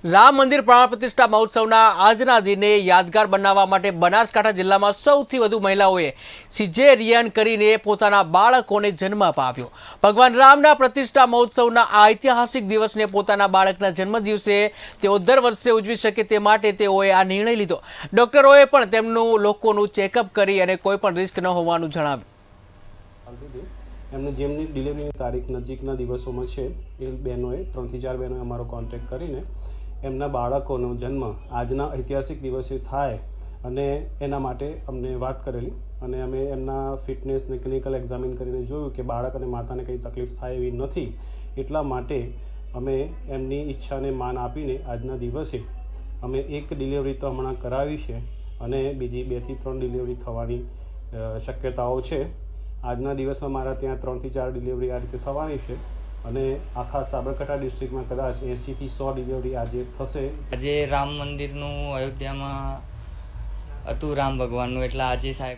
રામ મંદિર પ્રાણ પ્રતિષ્ઠા મહોત્સવના આજના દિને યાદગાર બનાવવા માટે બનાસકાંઠા જિલ્લામાં સૌથી વધુ મહિલાઓએ સિઝેરિયન કરીને પોતાના બાળકોને જન્મ અપાવ્યો। ભગવાન રામના પ્રતિષ્ઠા મહોત્સવના આ ઐતિહાસિક દિવસને પોતાના બાળકના જન્મદિવસે તેઓ દર વર્ષે ઉજવી શકે તે માટે તેઓએ આ નિર્ણય લીધો। ડોક્ટરોએ પણ તેમનું લોકોનું ચેકઅપ કરી અને કોઈ પણ રિસ્ક ન હોવાનું જણાવ્યું। એમની જેમની ડિલિવરીની તારીખ નજીકના દિવસોમાં છે એ બહેનોએ 3 થી 4 બહેનોએ અમારો કોન્ટેક્ટ કરીને એમના બાળકોનો જન્મ આજના ઐતિહાસિક દિવસે થાય અને એના માટે અમને વાત કરેલી અને અમે એમના ફિટનેસને ક્લિનિકલ એક્ઝામિન કરીને જોયું કે બાળક અને માતાને કંઈ તકલીફ થાય એવી નથી। એટલા માટે અમે એમની ઈચ્છાને માન આપીને આજના દિવસે અમે એક ડિલિવરી તો હમણાં કરાવી છે અને બીજી 2 થી 3 ડિલિવરી થવાની શક્યતાઓ છે। આજના દિવસમાં મારા ત્યાં 3 થી 4 ડિલિવરી આ રીતે થવાની છે અને આખા સાબરકાંઠા ડિસ્ટ્રિક્ટમાં કદાચ 80 થી 100 ડિલિવરી આજે થશે। આજે રામ મંદિરનું અયોધ્યામાં હતું રામ ભગવાનનું, એટલે આજે સાહેબ